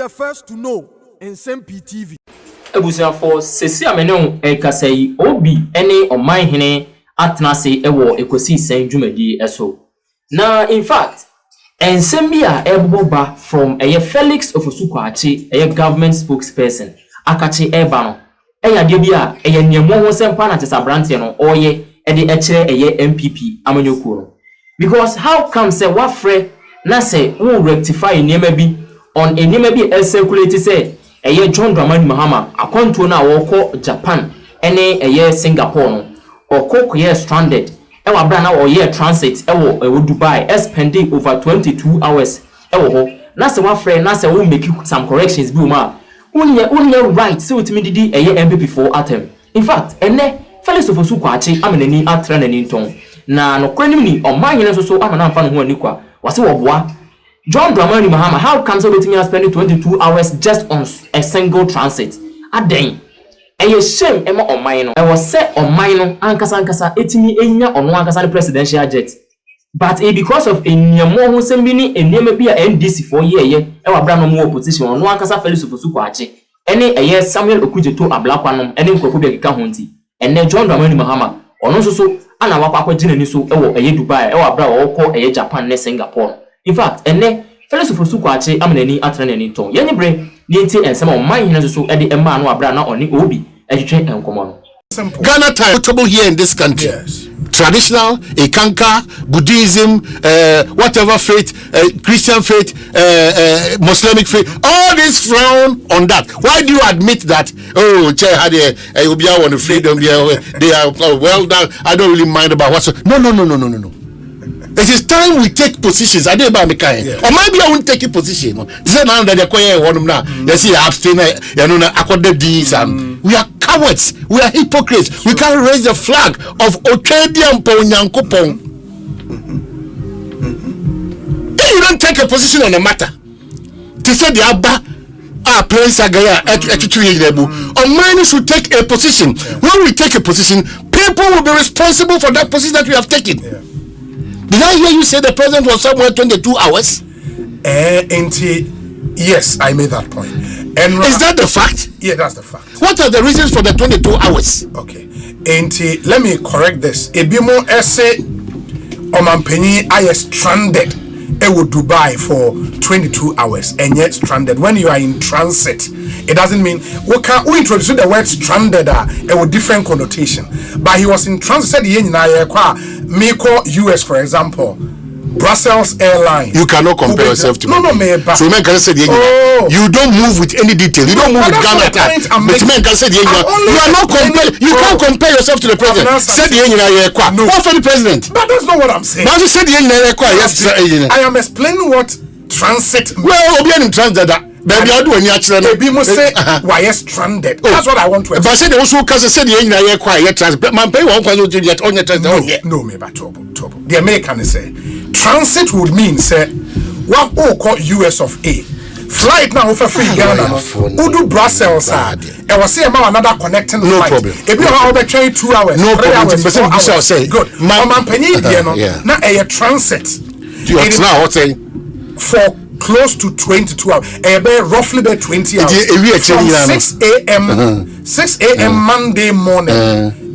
the first to know Nsem-Pii TV. Ebusia for sesi amene kasai obi ene oman hene atnase ewo ekosi sen dwumadi eso. Na in fact Nsem-Pii a eboba from Felix Ofosu Kwaakye government spokesperson akache eba no eyade bia nyemo ho sempa na tesabrante no oye ede ekire NPP amanyoku no. Because how come say wafre na say wo rectify niema bi on niema bi circulate say John Dramani Mahama akonto na woko Japan ene Singapore no okoko stranded ewa bra na oye transit ewo Dubai spending over 22 hours ewo ho na se wafre na se wo make some corrections bi ma unye right so utimi didi NPP for atem. In fact Felix Ofosu Kwaakye amenani atra nani nton na no kwanim ni omanyene so amana mfa no ho ani kwa wase woboa John Dramani Mahama, how comes over to me spending 22 hours just on a single transit? A day. And you shame Emma on mine. I was set on mine, Ankasa, etimi enya on one Ankasa presidential jet. But because of a Nyamo who send me a name be a NDC for year, our brand more position on one Ankasa Felix Ofosu Kwaakye. Any a year Samuel Okujeto a black one, any Kokubi Kahunti. And then John Dramani Mahama, or no so, and our papa Jineniso, a Dubai, our brother, or call a Japan, ne Singapore. In fact, Felix Ofosu Kwaakye amenani atrane ni ton. Yenye bre ni nti ensema oman hina so ede emma no abra na oni obi ehwehwe enkomo no. Ghana time notable here in this country. Yes. Traditional, Ekanka, Buddhism, whatever faith, Christian faith, Muslimic faith, all this frown on that. Why do you admit that? Oh, Chair had a on the freedom, they are well done. I don't really mind about what's no. It is time we take positions. I didn't buy me kind. Or maybe I won't take a position. This now that they're quiet one now. You see, abstain, these and we are cowards. We are hypocrites. We can't raise the flag of Okedian Ponyankopon. If you don't take a position on the matter, to say the Abba are playing Sagaya or mine should take a position. When we take a position, people will be responsible for that position that we have taken. Did I hear you say the president was somewhere 22 hours? Yes, I made that point. Is that the fact? Yeah, that's the fact. What are the reasons for the 22 hours? Okay. Let me correct this. Ebimo ese omampeni I stranded Dubai for 22 hours and yet stranded. When you are in transit, it doesn't mean we introduce the word stranded with different connotation. But he was in transit Miko US, for example, Brussels Airlines. You cannot compare yourself to me. So men can say you don't move with any detail. You don't move with Ghana time. But men can say you are not compare. You can't compare yourself to the president. Said no. What for the president? But that's not what I'm saying. But you said yes. I am explaining what transit. Well, we are in transit. Baby, I do any actually. Baby must say why is stranded. That's what I want to. But I said they also can say the engineer quiet transit. Man, pay one question to get on your transit. No, me but trouble. The American say transit would mean say what call US of A. Flight now for free Ghana. Udu Brussels. I was saying about another connecting flight. Problem. If you have over 2 hours, no problem. 4 hours. Say good. Man, penny, now a transit. You are now what saying for close to 22 hours, roughly about 20 hours. From 6 a.m. 6 a.m. Monday morning,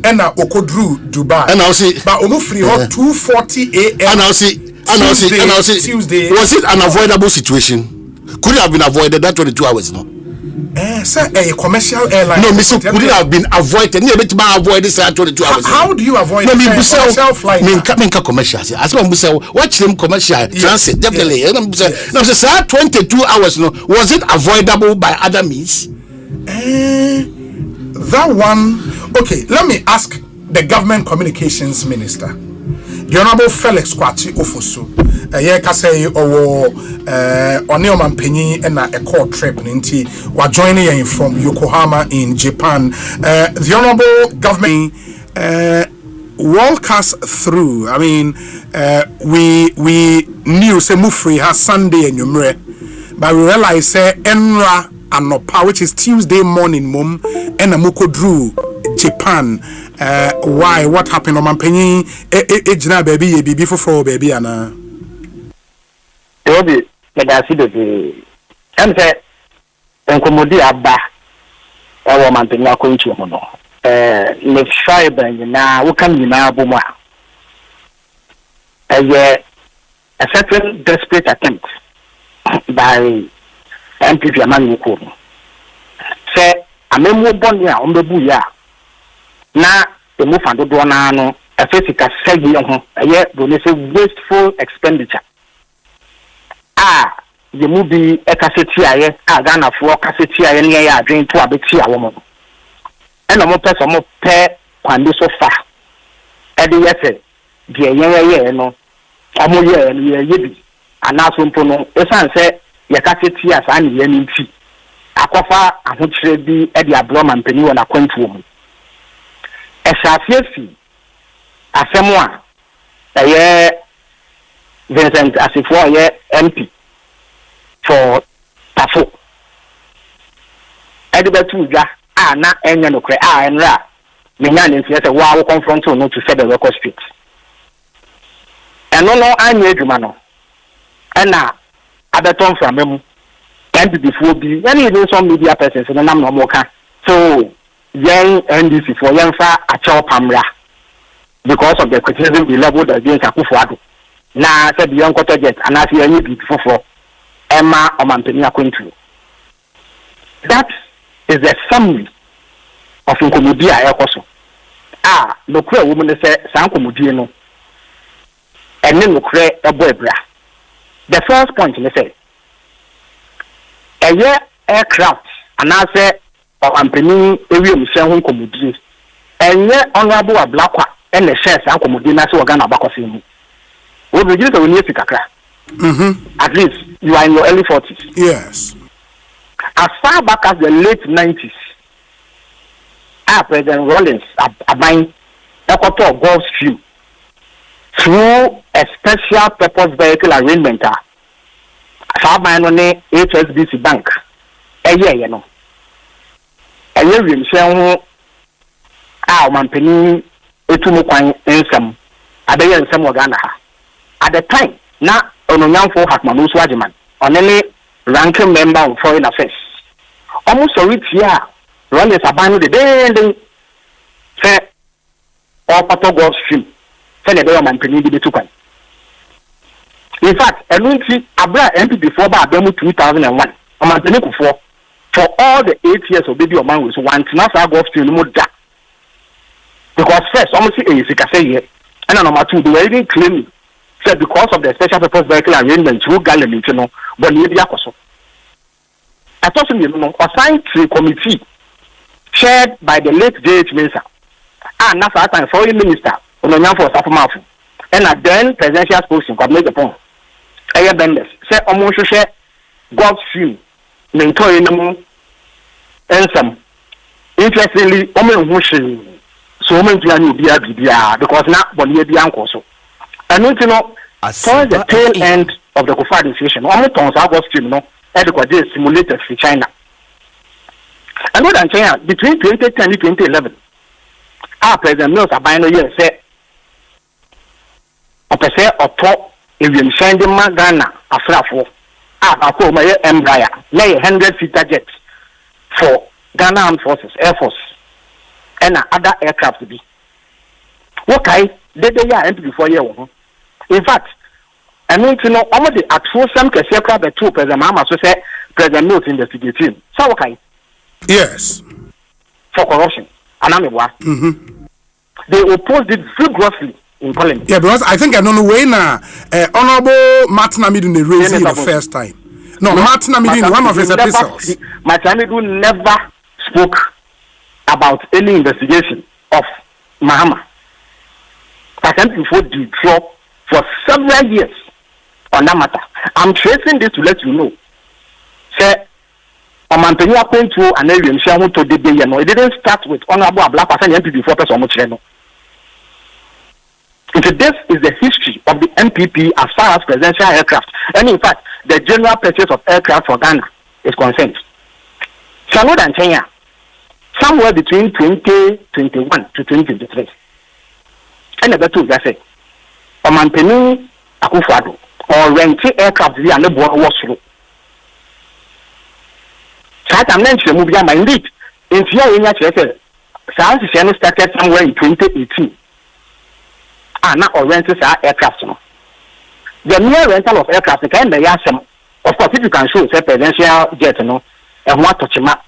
and now Okodru Dubai. And I'll see. But Onufri 2:40 a.m. And I'll see. Tuesday. Was it an avoidable situation? Could it have been avoided that 22 hours? No. Sir, a commercial airline. No, Mister, could it have been avoided? Avoid this 22 hours. How do you avoid commercial flight? Commercial. As long as watch them commercial transit definitely. Now, sir, 22 hours. No, was it avoidable by other means? That one. Okay, let me ask the government communications minister, the Honorable Felix Kwaakye Ofosu. Say on Nsem-Pii and a court trip ninti were joining from Yokohama in Japan. The Honorable Government walk us through. I mean, we knew say Mufri has Sunday and Yumre, but we realized say Enra Anopa, which is Tuesday morning, mum, and Amukodru Japan. Why? What happened? Nsem-Pii, baby, for baby, Anna. Obi, but I see the and say enkomodi aba ewo mampeni akwantu mu no le fiber na wo kan nyina bomu a certain desperate attempt by NPP among you say amemu boni a ombebu ya na emu fando do na no efesika segi ho eye do ne say wasteful expenditure yemu bi ekaseti aye Ghana fo kaseti aye ne ya adwen to abeti awo mo ena mo pese mo pe kwande so fa ede yese de ye no amo ye bi anaso mpo no esan se ye kaseti asa ne ye nti akofa ahokyere bi ede abro mampani wona kwantuo mu esafiefi asemo a eye Vincent asifo ye MP for Tafo edibetu uja na enye no kre enra menya ne ntia se wa confront no to set the record straight eno no anya adwuma no na abeton framemu and before be any some media persons no nam no moka so young NDC for young fa a chop pamra because of the criticism be leveled against Akufo-Addo na said the young quarter and as you any beautiful for Emma or Mampeni Akwantu. That is the summary of Nkomodia Ekoso. No clear woman say Sankomodia no. And then no clear a boy bra. The first point they say a year aircraft and I say or Mampeni area Michelle Nkomodia and yet honorable a black and the shares Sankomodia na so Ghana Bakosimu. We reduce the need to kakra. At least you are in your early 40s. Yes. As far back as the late 90s, President Rawlings buying a quarter of Gulf Stream through a special purpose vehicle arrangement. Far by HSBC Bank. A year, you know. A year, we share Mampeni Etumukwan Nsem. Abeya Nsem Ghana. At the time, na Ononyanfo Hakman Uswajiman, on any ranking member of foreign affairs. Almost a week here, Rawlings abandoned the day say all Pato Gulf Stream. Say the day man penny be tukan. In fact, I don't see Abra MP before by 2001. Man penny for all the 8 years of baby man was one to Gulf Stream no da. Because first, almost say and number two, they were even claiming said because of the special purpose vehicle arrangement through Galilee, you know, but you be akoso. I thought you know, assigned to a committee chaired by the late J.H. Mensah, and that's our time foreign minister, Ononyanfo Safumafu, and a then presidential spokesman could make the point. Aya Benders said almost share Gulf Stream, mentoring them, and some interestingly, so many people be because now, but you be uncle so. And you know, towards the tail end of the Kufa administration, almost on South Stream, no, adequate simulated for China. And more than China, between 2010 and 2011, our President Mills Abino year said, "Ope say opo ewiem shende ma Ghana afrafo akọ ma ye Embraer lay 100-seater jet for Ghana Armed Forces, Air Force, and other aircraft be. Okay, they ya MP before year one. In fact, I mean to know almost the actual some aircraft the two President Mahama so say President Mills investigating. So okay. Yes. For corruption. And they opposed it vigorously in Parliament. Yeah, because I think I don't know when Honorable Martin Amidu raised it the first time. No, Martin Amidu in one of his epistles. Martin Amidu never spoke about any investigation of Mahama. I think before the drop for several years on that matter. I'm tracing this to let you know. Say, Mampeni Akwantu and Ariel Shamu to the day, it didn't start with Honorable Black Person MP before person Mocheno. This is the history of the NPP as far as presidential aircraft, and in fact, the general purchase of aircraft for Ghana is concerned. Salud and Kenya, somewhere between 2021 to 2023. And the two that say, Mampeni Akufo-Addo or renting aircraft via the border was through. I'm not sure movie my indeed. In here in your science started somewhere in 2018. Now or rentals are aircraft. The mere rental of aircraft, the kind of some, of course, if you can show say presidential jet, and what touch map.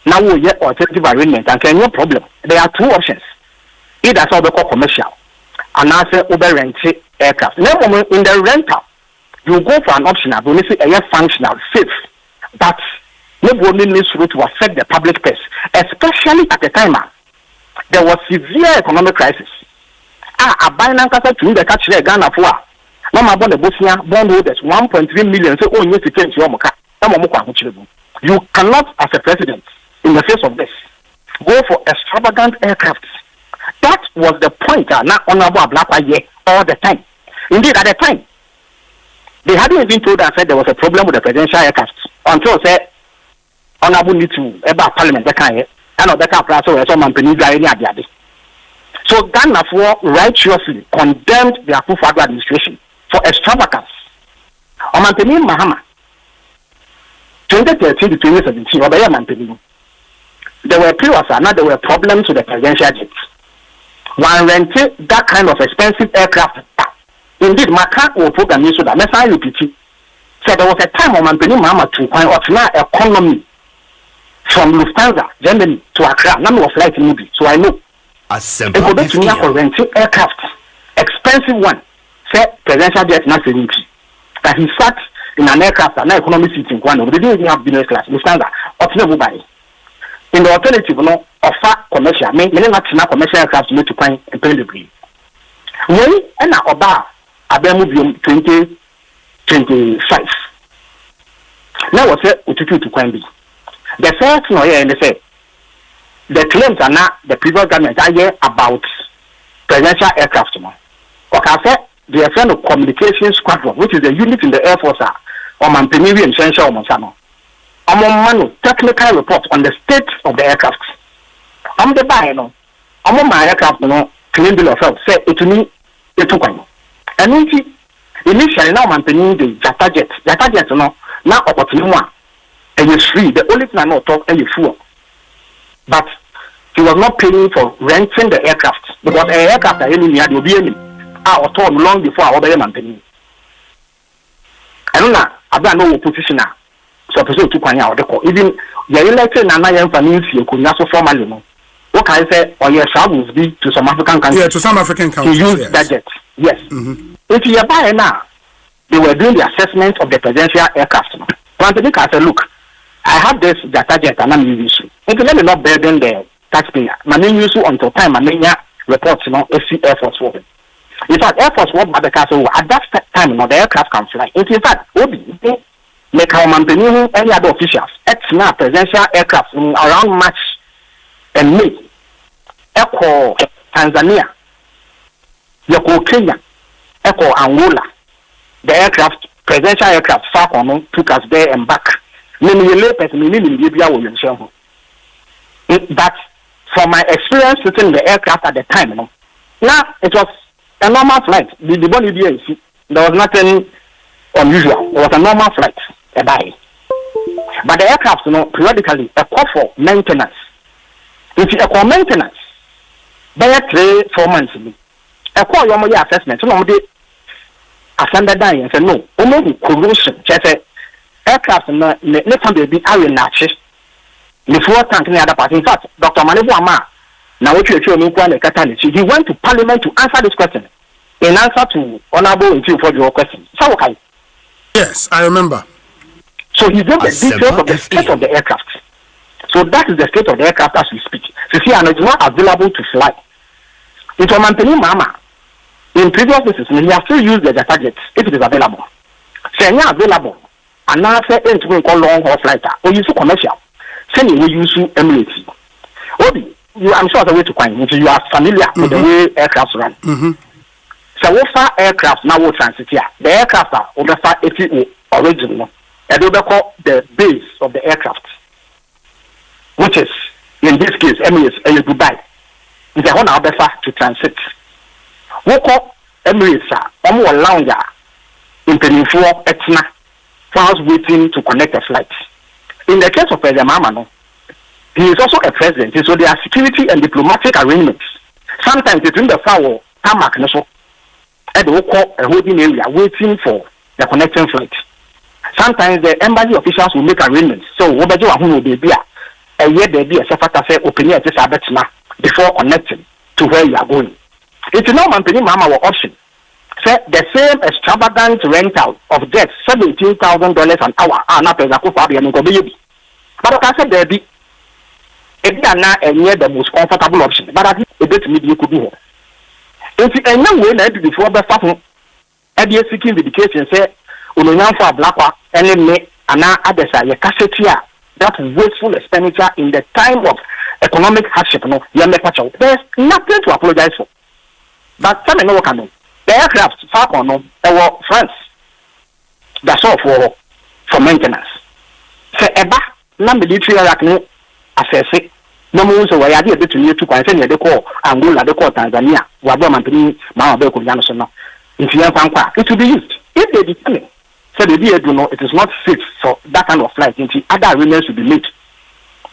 Now we get alternative arrangement and can no problem. There are two options. Either so called commercial and now say over rent aircraft. Now in the rental, you go for an optional, but you say a functional, safe, but nobody needs to affect the public purse, especially at the time there was severe economic crisis. A binance to the catch Ghana for no more the Bosnia bondholders 1.3 million. So, oh, you need to change your mocha. You cannot, as a president, in the face of this, go for extravagant aircraft. That was the point. Not honorable Black all the time. Indeed, at the time, they hadn't even told us that there was a problem with the presidential aircraft until said honorable need to about parliament. They can't. And the car so some company guy. So Ghana for righteously condemned the Akufo-Addo administration for extravagance. Mahama 2013 to 2017, there were periods and now there were problems with the presidential jets. One rented that kind of expensive aircraft. Indeed, Maka will program so that Messiah UPT said there was a time when Mahama to find economy from Lufthansa, Germany to Accra. None was flight movie, so I know. Nsem-Pii for renting aircraft, expensive one. Said presidential jet not NPP. That he sat in an aircraft and economy seating one. They didn't even have business class. Lufthansa, never buy. In the alternative, no offer commercial. Many national commercial aircraft need to find and pay the bill. When and Oba Abemubium 2025. Now what's it to find be? The first no here and they say the claims are not the previous government are here about presidential aircraft. Okay, the friend of communication squadron, which is a unit in the Air Force, or Nsem-Pii and Shensha or Monsano. Technical report on the state of the aircraft. The buy, my aircraft, claim bill of health, say it to me, it took one. And initially, now Nsem-Pii the Jata jet, now opportunity one. And it's free. The only thing I know talk and you fool. But he was not paying for renting the aircraft because an aircraft that any had will be any. I told long before I obey Nsem-Pii. I don't know. I don't know position now. So person to point out the call. Even the elected Nana Nsem-Pii you could not so formally know. What can I say? Or your travels be to some African countries. Yeah, to some African countries. To use that jet. Yes. If you buy now, they were doing the assessment of the presidential aircraft. Nsem-Pii can say, look, I have this data jet and I'm using it. Let me not burden the taxpayer. My main use until time, my main reports, FC Air Force One. In fact, Air Force One, the castle at that time, the aircraft can fly. In fact, Obi, make our Nsem-Pii any other officials, now presidential aircraft around March and May. Echo Tanzania, Echo Kenya, Echo Angola. The aircraft, presidential aircraft, Falcon took us there and back. But from my experience sitting in the aircraft at the time, now it was a normal flight. There was nothing unusual. It was a normal flight. But the aircraft, periodically, a call for maintenance. If you call maintenance, by 3-4 months, a call your assessment. Ascended dying and said, no, only corrosion. Aircraft next time they be iron natchez. Before tanking the other part. In fact, Dr. Manibuama, now which he went to Parliament to answer this question in answer to Honorable Nsem-Pii for your question. So okay. Yes, I remember. So he gave the details of the state of the aircraft. So that is the state of the aircraft as we speak. You see, and it's not available to fly. It was Nsem-Pii Mahama. In previous cases, we have still used the data jet if it is available. So not available. And now say into call long haul flighter or use commercial. Sending we use Emirates. Obi, I'm sure the way to find you are familiar with the way aircrafts run. So what far aircraft now will transit here? The aircraft are over 80 original. And they call the base of the aircraft, which is in this case Emirates and Dubai. It's a one hour to transit. We call Emirates are more lounger in Peninsula Etna. Whilst waiting to connect a flight. in the case of President Mahama, he is also a president, so there are security and diplomatic arrangements. Sometimes between the foul tarmac at the holding area waiting for the connecting flight. Sometimes the embassy officials will make arrangements. So what will be a year there be a separate opinion before connecting to where you are going. It's no man paying Mahama option. Say the same extravagant rental of jets, $17,000 an hour. Not but I said there be the most comfortable option. But I think a bit media could do. If you know when I before the fact, I be seeking vindication say Unyan for Blackwa and me and now others are your cassette here. That wasteful expenditure in the time of economic hardship. No, there's nothing to apologize for. But some know what coming. The aircraft Falcon no, they were France. That's all for maintenance. Say eba na military aircraft no assess it. No more so why I did to you to concern the call Angola, the call Tanzania, Wabama Mahama Beko Yanosona. If you have it will be used. If they determine, so the do know it is not fit for that kind of flight, other arrangements will be made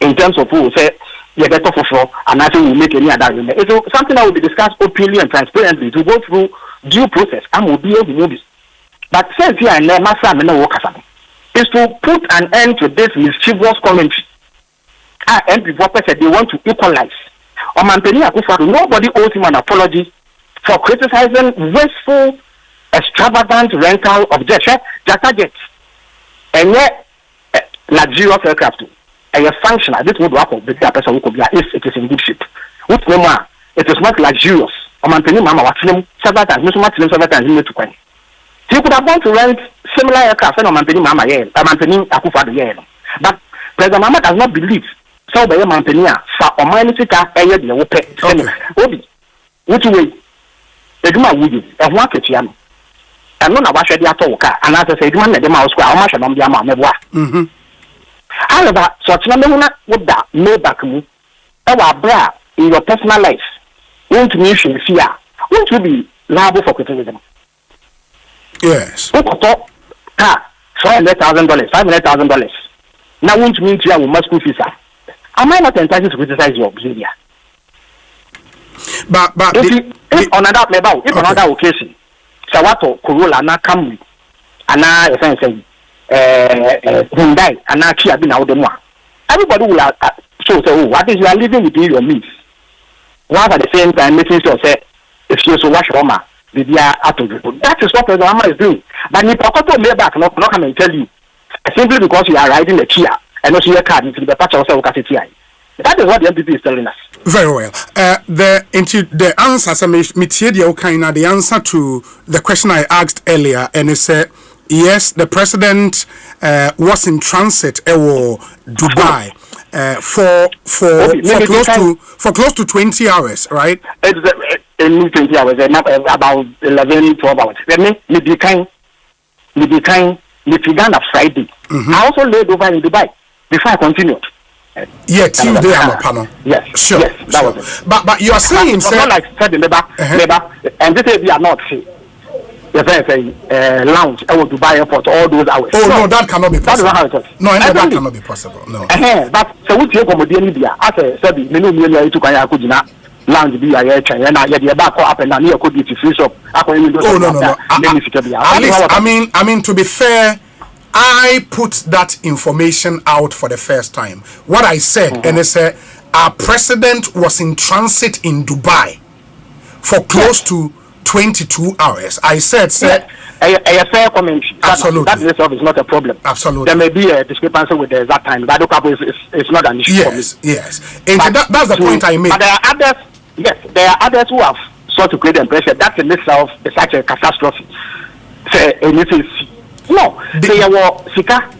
in terms of who say you better for sure, and I think we make any other arrangement. It's something that will be discussed openly and transparently to go through due process and will be able to move this. But since here and there, is to put an end to this mischievous commentary. NPP said they want to equalize. Nobody owes him an apology for criticizing wasteful, extravagant rental of jets, Jata jets, and yet luxurious aircraft. And a functional, this would work with the person who could be if it is in good shape. Which no more, it is not luxurious. Mama was him several times, several times in the he could have gone to rent similar aircraft and Mama Akufa. But President Mahama does not believe. So by Mantenia, for a minute car, a year, the Obi, which way? The Duma would you, a market yam. And none of us had your car, and as I said, one of the mouse, how much on the amount. However, such number would that no back move. Our bra in your personal life won't mission fear, won't you be liable for criticism? Yes. Car $400,000, $500,000. Now won't mean to you must school fees. Am I not entitled to criticize your behavior? But if on another level, if another occasion, Sawato, Corolla, na Camry, and now Hyundai, and now Kia been out the more. Everybody will so say, what is you are living within your means? While at the same time making sure say if you so wash Roma, the dia out of the that is what President Mahama is doing. But if Pokoto may back not come and tell you simply because you are riding a Kia. And also your card into the patch of TI. That is what the NPP is telling us. Very well. The answer, the answer to the question I asked earlier, and it said yes, the president was in transit Dubai for close to 20 hours, right? It's 20 hours, about 11, 12 hours. Michigan Friday. I also laid over in Dubai. Before I continued. Yeah, Tuesday I'm a panel. Yes. Sure. Yes, that was it. But you are saying not like said labor, and this is we are not see. Lounge I want to buy airport all those hours. Oh no, that cannot be possible. That is how it is. No, that cannot be possible. No. But so we take comedy India as a said many to Kaya Kujina lounge be a and I get back up and down here could be to free shop. Oh no. At least I mean to be fair, I put that information out for the first time. What I said, and I said, our president was in transit in Dubai for close to 22 hours. I said, sir, a fair comment. Absolutely. That itself is not a problem. Absolutely. There may be a discrepancy with the exact time. That is not an issue for me. Yes. And that's the point I made. But there are others, there are others who have sought to create the impression that in itself is such a catastrophe. Say, anything. No, they were Sika,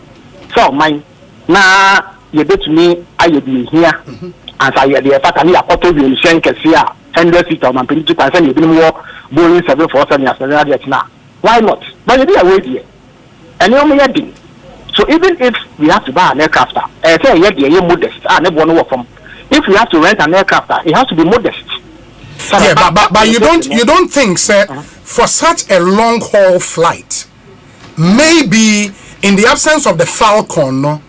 so mine. Now, you bet me, I will be here. And I had the fact I photo in Shankasia, 100 feet of my pinch, and send you more bowling 747 years now. Why not? But you are waiting. And you're me. So even if we have to buy an aircraft, I say, you're modest. I never want to work from. If we have to rent an aircraft, it has to be modest. So but you don't think, sir, for such a long haul flight, maybe in the absence of the Falcon,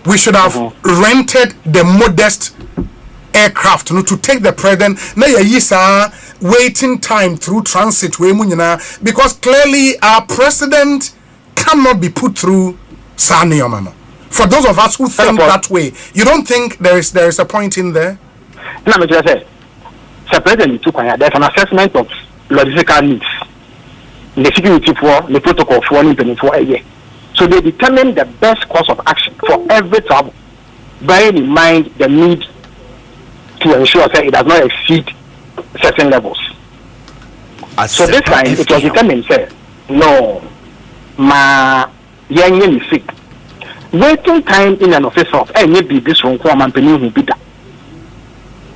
we should have rented the modest aircraft to take the president. Na yisa waiting time through transit we because clearly our president cannot be put through Saniomano. For those of us who think that way, you don't think there is a point in there? No, I just say, president there's an assessment of logistical needs, the security for the protocol for 1 year. So they determine the best course of action for every travel, bearing in mind the need to ensure that it does not exceed certain levels. So this time it was determined, say, no, ma young is sick. Waiting time in an office of any be this one who be that.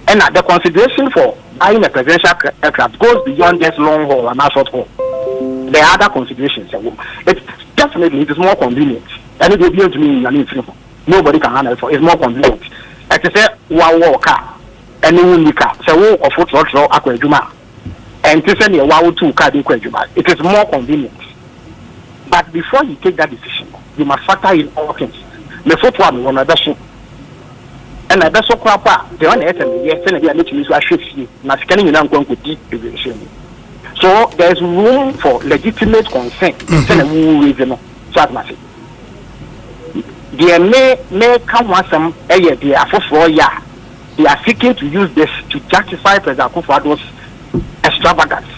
And the consideration for buying a presidential aircraft goes beyond just long haul and short haul. There are other considerations. It's definitely it is more convenient. And it will be able to mean nobody can handle it for. It's more convenient. Like I say, one car, any one car, so of foot or aqua and to send a wow 2 car in Kwejuma. It is more convenient. But before you take that decision, you must factor in all things. The fourth one on a vessel. And a vessel crop, the one that yes, and they are making this shift, not scanning you down going to deep. So there's room for legitimate consent. So I must say. They may come once some year, they are for 4 years. They are seeking to use this to justify President Akufo-Addo's extravagance.